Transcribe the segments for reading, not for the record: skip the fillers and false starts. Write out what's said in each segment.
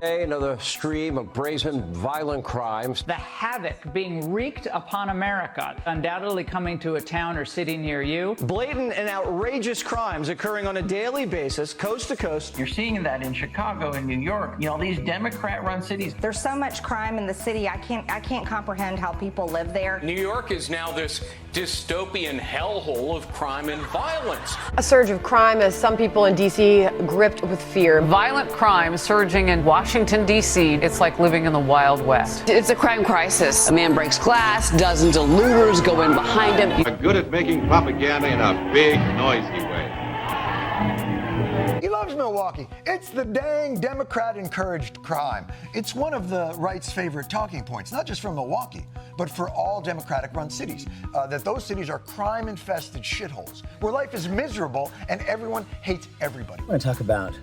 Another stream of brazen, violent crimes. The havoc being wreaked upon America, undoubtedly coming to a town or city near you. Blatant and outrageous crimes occurring on a daily basis, coast to coast. You're seeing that in Chicago and New York, these Democrat-run cities. There's so much crime in the city, I can't comprehend how people live there. New York is now this dystopian hellhole of crime and violence. A surge of crime as some people in D.C. gripped with fear. Violent crime surging in Washington, D.C. It's like living in the Wild West. It's a crime crisis. A man breaks glass, dozens of looters go in behind him. Are good at making propaganda in a big, noisy way. He loves Milwaukee. It's the dang Democrat-encouraged crime. It's one of the right's favorite talking points, not just from Milwaukee, but for all Democratic-run cities, that those cities are crime-infested shitholes, where life is miserable and everyone hates everybody. I want to talk about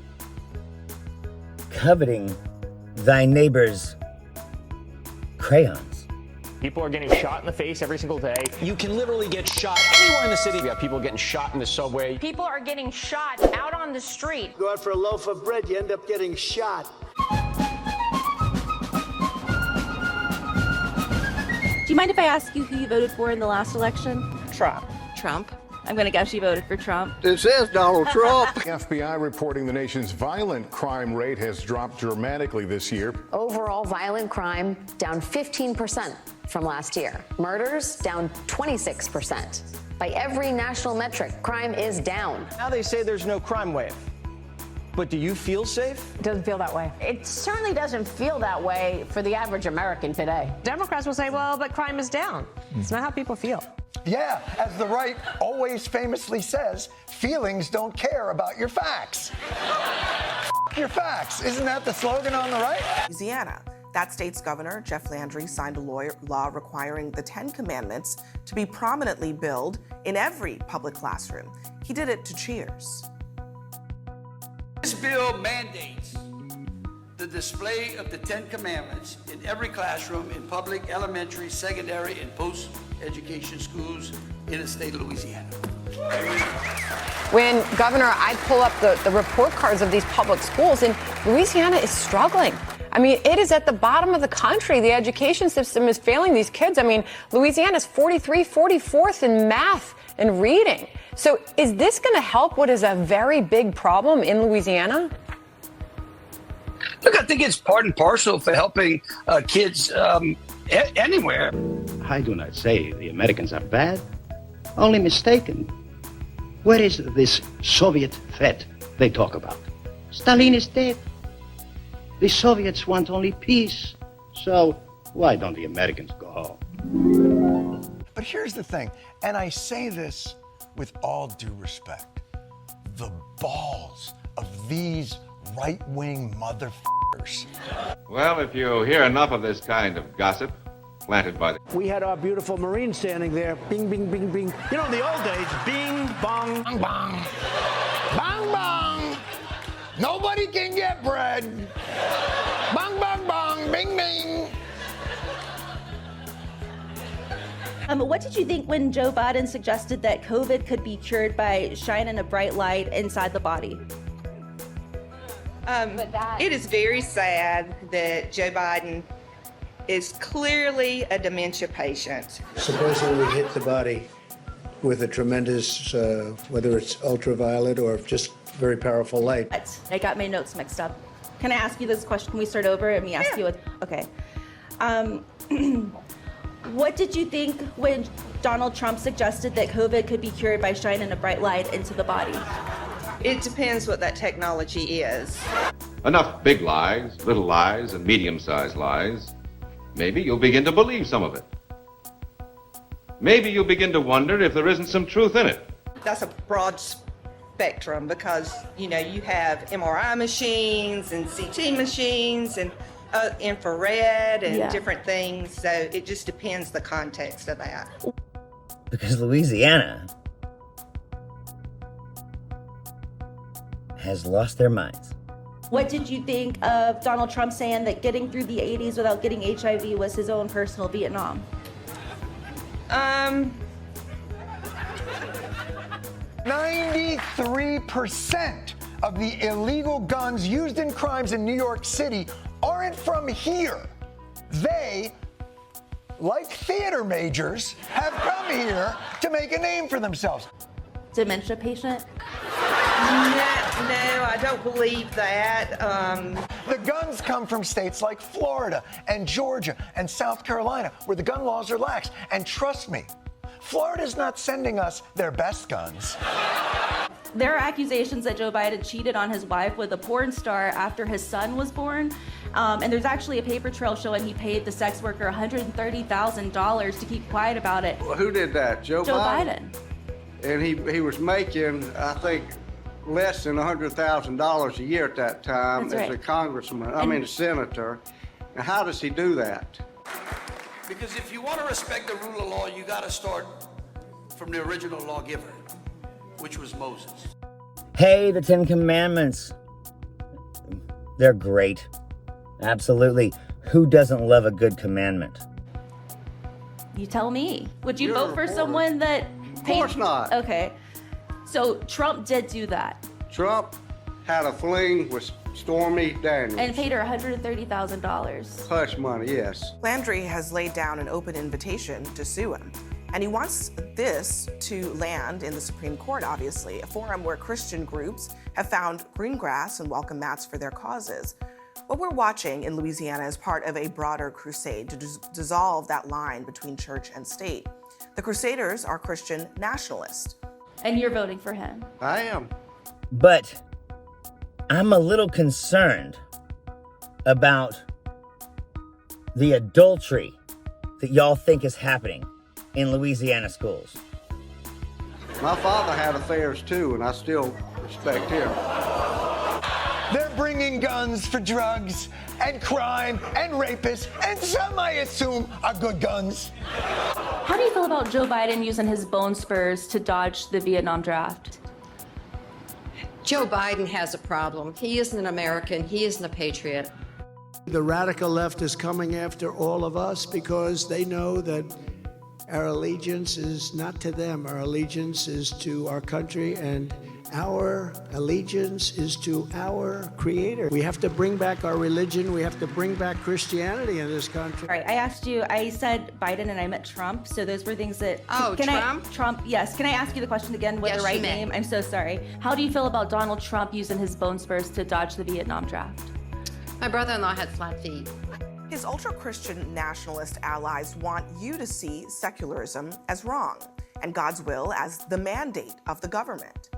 coveting thy neighbor's crayons. People are getting shot in the face every single day. You can literally get shot anywhere in the city. You got people getting shot in the subway. People are getting shot out on the street. Go out for a loaf of bread, you end up getting shot. Do you mind if I ask you who you voted for in the last election? Trump. Trump. I'm going to guess you voted for Trump. This is Donald Trump. The FBI reporting the nation's violent crime rate has dropped dramatically this year. Overall violent crime down 15% from last year. Murders down 26%. By every national metric, crime is down. Now they say there's no crime wave. But do you feel safe? It doesn't feel that way. It certainly doesn't feel that way for the average American today. Democrats will say, well, but crime is down. It's not how people feel. Yeah, as the right always famously says, feelings don't care about your facts. Your facts. Isn't that the slogan on the right? Louisiana. That state's governor, Jeff Landry, signed a law requiring the 10 Commandments to be prominently billed in every public classroom. He did it to Cheers. This bill mandates the display of the 10 Commandments in every classroom in public, elementary, secondary, and post-education schools in the state of Louisiana. When, Governor, I pull up the report cards of these public schools, and Louisiana is struggling. I mean, it is at the bottom of the country. The education system is failing these kids. I mean, Louisiana's 44th in math and reading. So is this going to help what is a very big problem in Louisiana? Look, I think it's part and parcel for helping kids anywhere. I do not say the Americans are bad, only mistaken. Where is this Soviet threat they talk about? Stalin is dead. The Soviets want only peace. So why don't the Americans go home? But here's the thing, and I say this with all due respect. The balls of these right-wing motherfuckers. Well, if you hear enough of this kind of gossip, planted by the... We had our beautiful Marine standing there, bing, bing, bing, bing. You know, in the old days, bing, bong, bang, bang. Bang, bang. Nobody can get bread. Bang, bang, bang, bing, bing. What did you think when Joe Biden suggested that COVID could be cured by shining a bright light inside the body? It is very sad that Joe Biden is clearly a dementia patient. Supposedly hit the body with a tremendous, whether it's ultraviolet or just very powerful light. I got my notes mixed up. Can I ask you this question? Can we start over? Let me ask you. Okay. What did you think when Donald Trump suggested that COVID could be cured by shining a bright light into the body? It depends what that technology is. Enough big lies, little lies, and medium-sized lies. Maybe you'll begin to believe some of it. Maybe you'll begin to wonder if there isn't some truth in it. That's a broad spectrum because, you have MRI machines and CT machines and infrared and different things. So it just depends the context of that. Because Louisiana has lost their minds. What did you think of Donald Trump saying that getting through the 80s without getting HIV was his own personal Vietnam? 93% of the illegal guns used in crimes in New York City aren't from here. They, like theater majors, have come here to make a name for themselves. Dementia patient? No, I don't believe that. The guns come from states like Florida and Georgia and South Carolina, where the gun laws are lax. And trust me, Florida's not sending us their best guns. There are accusations that Joe Biden cheated on his wife with a porn star after his son was born. And there's actually a paper trail showing he paid the sex worker $130,000 to keep quiet about it. Well, who did that? Joe Biden. And he was making, I think, less than $100,000 a year at that time as a congressman, a senator. Now, how does he do that? Because if you want to respect the rule of law, you got to start from the original lawgiver, which was Moses. Hey, the Ten Commandments. They're great. Absolutely. Who doesn't love a good commandment? You tell me. Would you vote for someone that... Of course not. Okay. So Trump did do that. Trump had a fling with Stormy Daniels. And paid her $130,000. Hush money, yes. Landry has laid down an open invitation to sue him. And he wants this to land in the Supreme Court, obviously, a forum where Christian groups have found green grass and welcome mats for their causes. What we're watching in Louisiana is part of a broader crusade to dissolve that line between church and state. The Crusaders are Christian nationalists. And you're voting for him. I am. But I'm a little concerned about the adultery that y'all think is happening in Louisiana schools. My father had affairs too, and I still respect him. They're bringing guns for drugs and crime and rapists, and some, I assume, are good guns. How do you feel about Joe Biden using his bone spurs to dodge the Vietnam draft? Joe Biden has a problem. He isn't an American. He isn't a patriot. The radical left is coming after all of us because they know that our allegiance is not to them. Our allegiance is to our country, and our allegiance is to our Creator. We have to bring back our religion. We have to bring back Christianity in this country. All right, I asked you, I said Biden and I meant Trump, so those were things that... Oh, Trump? Trump, yes. Can I ask you the question again with the right name? I'm so sorry. How do you feel about Donald Trump using his bone spurs to dodge the Vietnam draft? My brother-in-law had flat feet. His ultra-Christian nationalist allies want you to see secularism as wrong and God's will as the mandate of the government.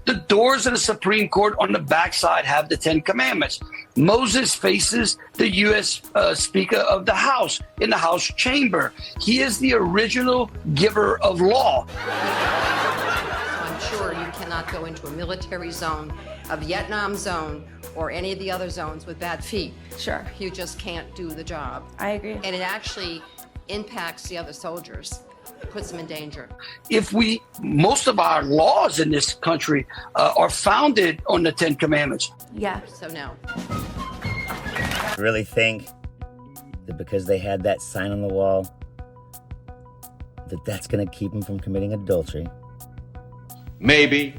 The doors of the Supreme Court on the backside have the Ten Commandments. Moses faces the U.S. Speaker of the House in the House chamber. He is the original giver of law. I'm sure you cannot go into a military zone, a Vietnam zone, or any of the other zones with bad feet. Sure. You just can't do the job. I agree. And it actually impacts the other soldiers. Puts them in danger. If most of our laws in this country are founded on the Ten Commandments. Yeah. So no. Really think that because they had that sign on the wall, that's going to keep them from committing adultery? Maybe.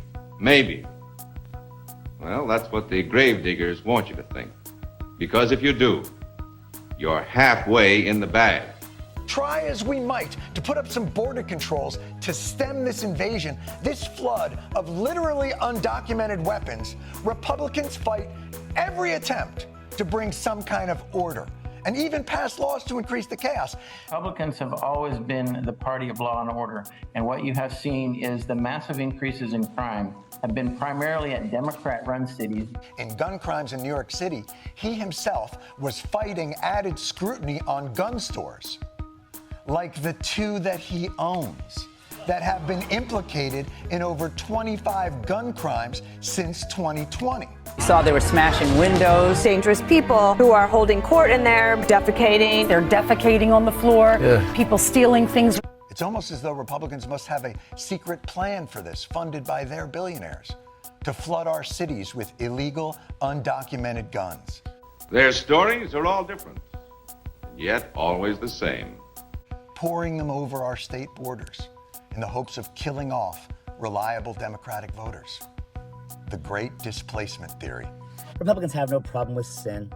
Well, that's what the gravediggers want you to think. Because if you do, you're halfway in the bag. Try as we might to put up some border controls to stem this invasion, this flood of literally undocumented weapons, Republicans fight every attempt to bring some kind of order and even pass laws to increase the chaos. Republicans have always been the party of law and order, and what you have seen is the massive increases in crime have been primarily at Democrat-run cities. In gun crimes in New York City, he himself was fighting added scrutiny on gun stores, like the two that he owns, that have been implicated in over 25 gun crimes since 2020. We saw they were smashing windows. Dangerous people who are holding court in there, defecating. They're defecating on the floor. Yeah. People stealing things. It's almost as though Republicans must have a secret plan for this, funded by their billionaires, to flood our cities with illegal, undocumented guns. Their stories are all different, yet always the same. Pouring them over our state borders in the hopes of killing off reliable Democratic voters. The great displacement theory. Republicans have no problem with sin.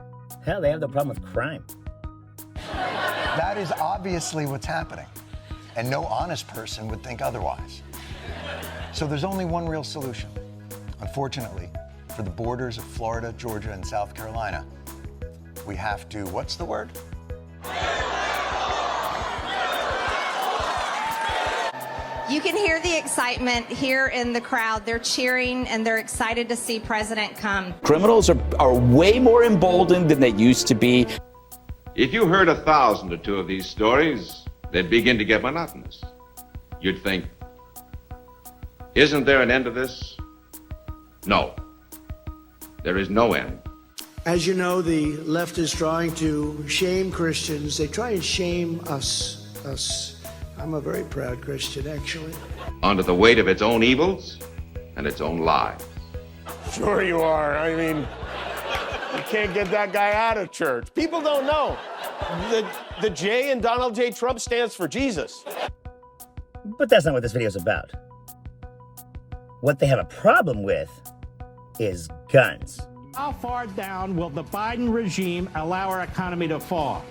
Hell, they have no problem with crime. That is obviously what's happening, and no honest person would think otherwise. So there's only one real solution. Unfortunately, for the borders of Florida, Georgia, and South Carolina, we have to, what's the word? You can hear the excitement here in the crowd. They're cheering and they're excited to see President come. Criminals are way more emboldened than they used to be. If you heard 1,000 or 2 of these stories, they'd begin to get monotonous. You'd think, isn't there an end to this? No. There is no end. As you know, the left is trying to shame Christians. They try and shame us. I'm a very proud Christian, actually. Under the weight of its own evils and its own lies. Sure you are. I mean, you can't get that guy out of church. People don't know. The J in Donald J. Trump stands for Jesus. But that's not what this video is about. What they have a problem with is guns. How far down will the Biden regime allow our economy to fall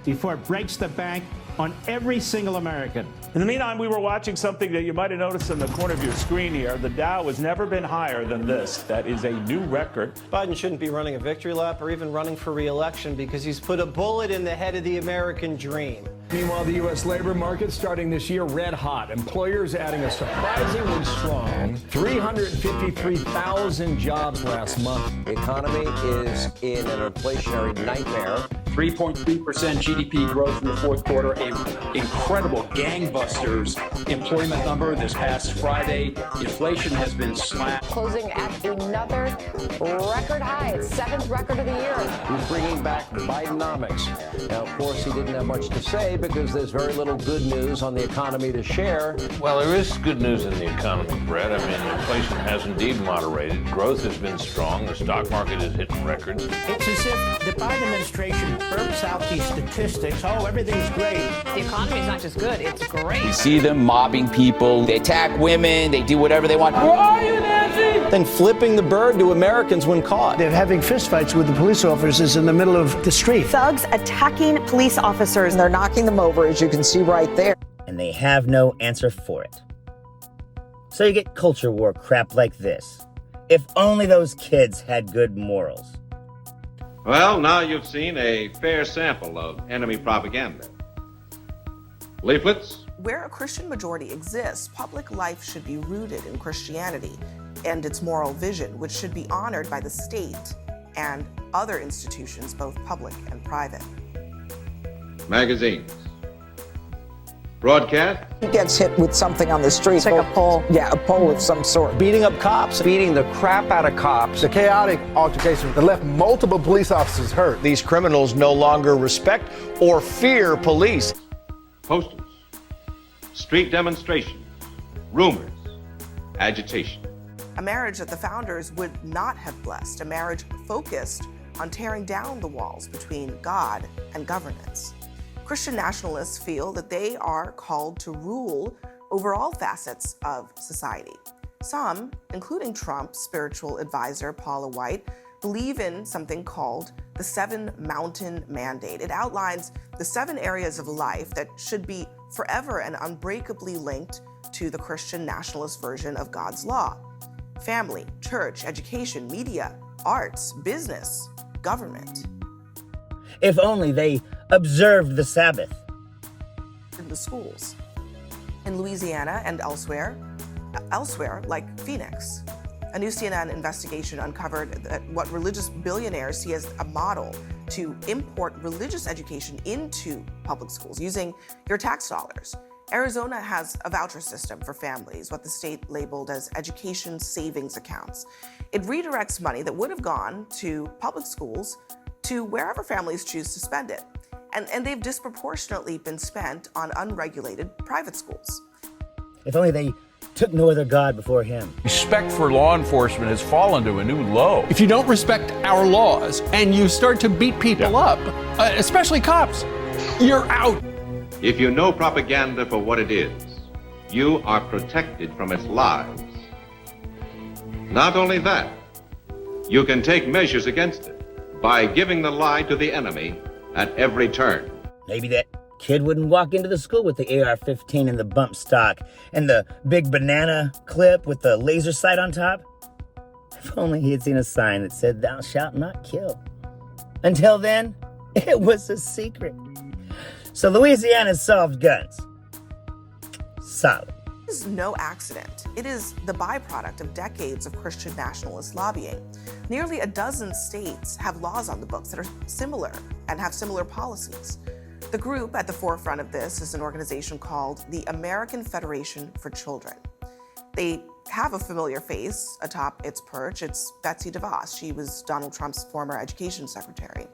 before it breaks the bank on every single American? In the meantime, we were watching something that you might have noticed in the corner of your screen here. The Dow has never been higher than this. That is a new record. Biden shouldn't be running a victory lap or even running for re-election because he's put a bullet in the head of the American dream. Meanwhile, the U.S. labor market starting this year red hot. Employers adding a surprisingly strong 353,000 jobs last month. The economy is in an inflationary nightmare. 3.3% GDP growth in the fourth quarter, a incredible gangbusters employment number this past Friday. Inflation has been slashed. Closing at another record high, its 7th record of the year. He's bringing back Bidenomics. Now, of course, he didn't have much to say because there's very little good news on the economy to share. Well, there is good news in the economy, Brett. I mean, inflation has indeed moderated. Growth has been strong. The stock market is hitting records. It's as if the Biden administration burps out these statistics. Oh, everything's great. The economy's not just good, it's great. You see them mobbing people. They attack women. They do whatever they want. Where are you, Nancy? Then flipping the bird to Americans when caught. They're having fistfights with the police officers in the middle of the street. Thugs attacking police officers. They're knocking them over, as you can see right there. And they have no answer for it. So you get culture war crap like this. If only those kids had good morals. Well, now you've seen a fair sample of enemy propaganda. Leaflets? Where a Christian majority exists, public life should be rooted in Christianity and its moral vision, which should be honored by the state and other institutions, both public and private. Magazines. Broadcast? He gets hit with something on the street. It's like a pole. Yeah, a pole of some sort. Beating up cops. Beating the crap out of cops. The chaotic altercation that left multiple police officers hurt. These criminals no longer respect or fear police. Posters. Street demonstrations. Rumors. Agitation. A marriage that the founders would not have blessed, a marriage focused on tearing down the walls between God and governance. Christian nationalists feel that they are called to rule over all facets of society. Some, including Trump's spiritual advisor, Paula White, believe in something called the 7 Mountain Mandate. It outlines the 7 areas of life that should be forever and unbreakably linked to the Christian nationalist version of God's law: family, church, education, media, arts, business, government. If only they observed the Sabbath. In the schools, in Louisiana and elsewhere like Phoenix. A new CNN investigation uncovered that what religious billionaires see as a model to import religious education into public schools using your tax dollars. Arizona has a voucher system for families, what the state labeled as education savings accounts. It redirects money that would have gone to public schools to wherever families choose to spend it. And they've disproportionately been spent on unregulated private schools. If only they took no other God before him. Respect for law enforcement has fallen to a new low. If you don't respect our laws and you start to beat people up, especially cops, you're out. If you know propaganda for what it is, you are protected from its lies. Not only that, you can take measures against it. by giving the lie to the enemy at every turn. Maybe that kid wouldn't walk into the school with the AR-15 and the bump stock and the big banana clip with the laser sight on top. If only he had seen a sign that said, "Thou shalt not kill." Until then, it was a secret. So Louisiana solved guns. Solid. This is no accident. It is the byproduct of decades of Christian nationalist lobbying. Nearly a dozen states have laws on the books that are similar and have similar policies. The group at the forefront of this is an organization called the American Federation for Children. They have a familiar face atop its perch. It's Betsy DeVos. She was Donald Trump's former education secretary.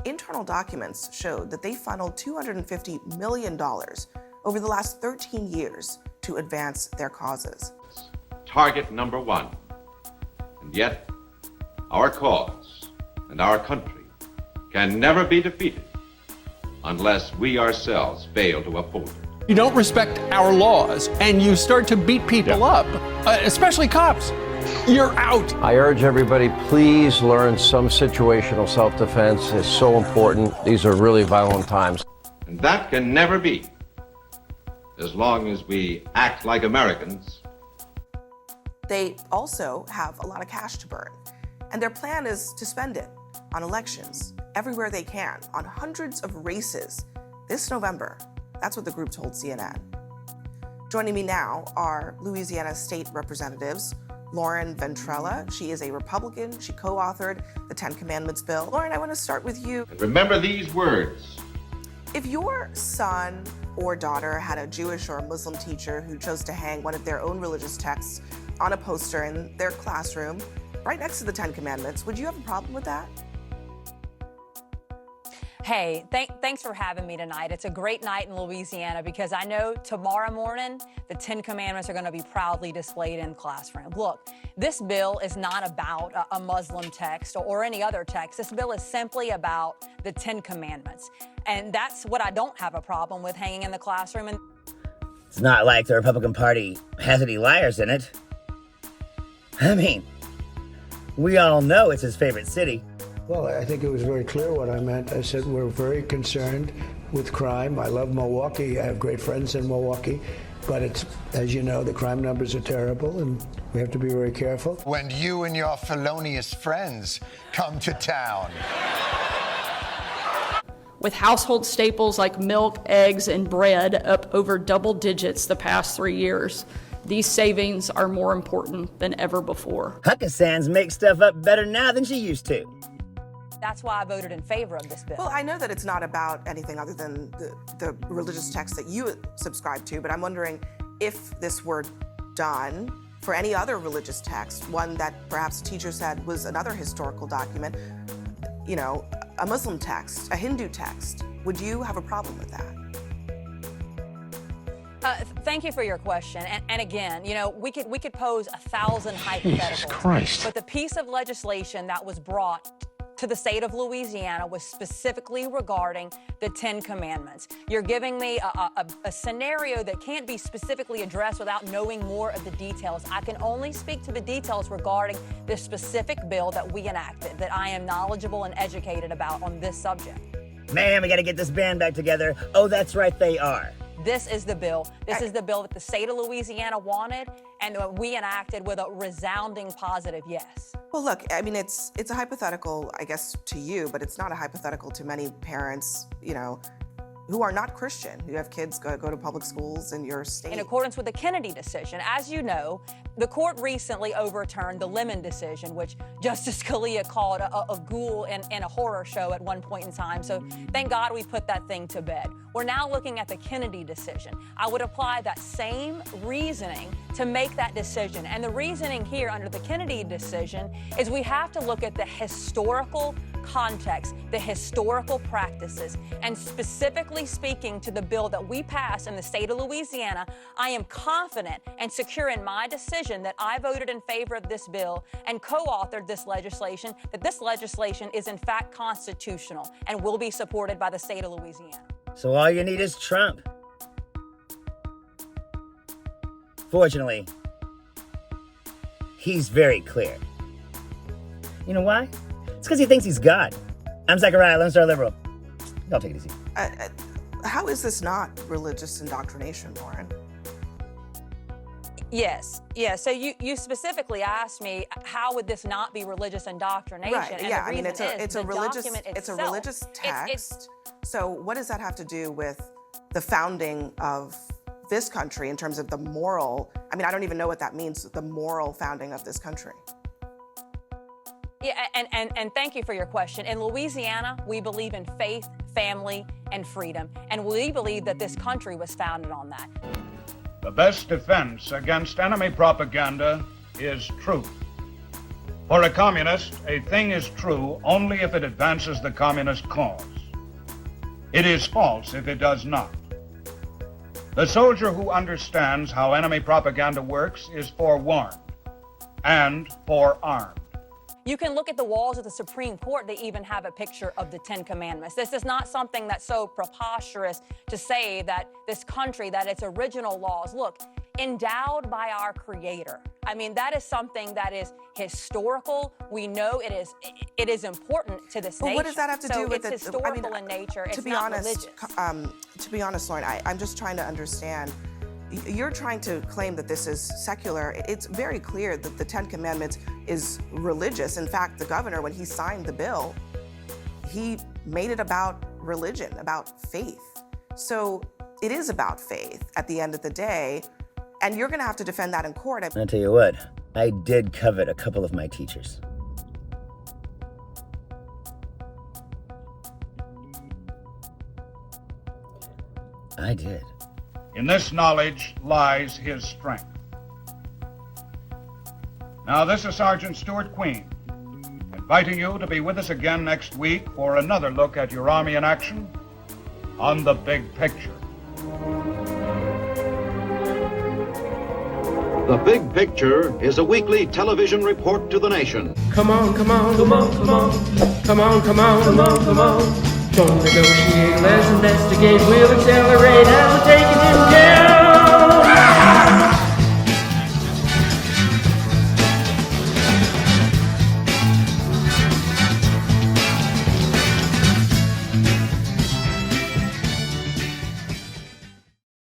Internal documents showed that they funneled $250 million over the last 13 years to advance their causes. Target number one. And yet, our cause and our country can never be defeated unless we ourselves fail to uphold it. You don't respect our laws and you start to beat people up, especially cops, you're out. I urge everybody, please learn some situational self-defense. It's so important. These are really violent times. And that can never be as long as we act like Americans. They also have a lot of cash to burn, and their plan is to spend it on elections everywhere they can, on hundreds of races this November. That's what the group told CNN. Joining me now are Louisiana state representatives, Lauren Ventrella. She is a Republican. She co-authored the 10 Commandments bill. Lauren, I want to start with you. Remember these words. If your son or daughter had a Jewish or a Muslim teacher who chose to hang one of their own religious texts on a poster in their classroom right next to the 10 Commandments, would you have a problem with that? Hey, thanks for having me tonight. It's a great night in Louisiana because I know tomorrow morning the 10 Commandments are going to be proudly displayed in classroom. Look, this bill is not about a Muslim text or any other text. This bill is simply about the 10 Commandments. And that's what I don't have a problem with hanging in the classroom. And It's not like the Republican Party has any liars in it. I mean, we all know it's his favorite city. Well, I think it was very clear what I meant. I said we're very concerned with crime. I love Milwaukee. I have great friends in Milwaukee. But it's, as you know, the crime numbers are terrible, and we have to be very careful. When you and your felonious friends come to town. With household staples like milk, eggs, and bread up over double digits the past 3 years, these savings are more important than ever before. Huckasands makes stuff up better now than she used to. that's why I voted in favor of this bill. Well, I know that it's not about anything other than the religious text that you subscribe to, but I'm wondering if this were done for any other religious text, one that perhaps a teacher said was another historical document, you know, a Muslim text, a Hindu text, would you have a problem with that? Thank you for your question. And again, you know, we could pose 1,000 hypotheticals. Jesus Christ. But the piece of legislation that was brought to the state of Louisiana was specifically regarding the 10 Commandments. You're giving me a scenario that can't be specifically addressed without knowing more of the details. I can only speak to the details regarding the specific bill that we enacted, that I am knowledgeable and educated about on this subject. Man, we gotta get this band back together. Oh, that's right, they are. This is the bill. This is the bill that the state of Louisiana wanted, and we enacted with a resounding positive yes. Well, look, I mean, it's a hypothetical, I guess, to you, but it's not a hypothetical to many parents, you know, who are not Christian, who have kids go to public schools in your state. In accordance with the Kennedy decision, as you know, the court recently overturned the Lemon decision, which Justice Scalia called a ghoul in a horror show at one point in time. So thank God we put that thing to bed. We're now looking at the Kennedy decision. I would apply that same reasoning to make that decision. And the reasoning here under the Kennedy decision is we have to look at the historical context, the historical practices, and specifically speaking to the bill that we passed in the state of Louisiana, I am confident and secure in my decision that I voted in favor of this bill and co-authored this legislation, that this legislation is in fact constitutional and will be supported by the state of Louisiana. So all you need is Trump. Fortunately, he's very clear. You know why? It's because he thinks he's God. I'm Zachariah, Lone Star Liberal. Y'all take it easy. How is this not religious indoctrination, Lauren? Yes. So you specifically asked me, how would this not be religious indoctrination? Right. And Yeah. the I mean, reason it's a religious text. So what does that have to do with the founding of this country in terms of the moral? I mean, I don't even know what that means. The moral founding of this country. Yeah, and thank you for your question. In Louisiana, we believe in faith, family, and freedom, and we believe that this country was founded on that. The best defense against enemy propaganda is truth. For a communist, a thing is true only if it advances the communist cause. It is false if it does not. The soldier who understands how enemy propaganda works is forewarned and forearmed. You can look at the walls of the Supreme Court. They even have a picture of the Ten Commandments. This is not something that's so preposterous to say that this country, that its original laws, look, endowed by our Creator. I mean, that is something that is historical. We know it is important to this nation. But what does that have to do with it's historical in nature. It's not religious. To be honest, Lauren, I'm just trying to understand. You're trying to claim that this is secular. It's very clear that the Ten Commandments is religious. In fact, the governor, when he signed the bill, he made it about religion, about faith. So it is about faith at the end of the day, and you're going to have to defend that in court. I'll tell you what, I did covet a couple of my teachers. I did. In this knowledge lies his strength. Now, this is Sergeant Stuart Queen, inviting you to be with us again next week for another look at your Army in action on the big picture. The Big Picture is a weekly television report to the nation. Come on, come on, come on, come on. Come on, come on, come on, come on. Don't negotiate, let's investigate, we'll accelerate, and we're taking him down.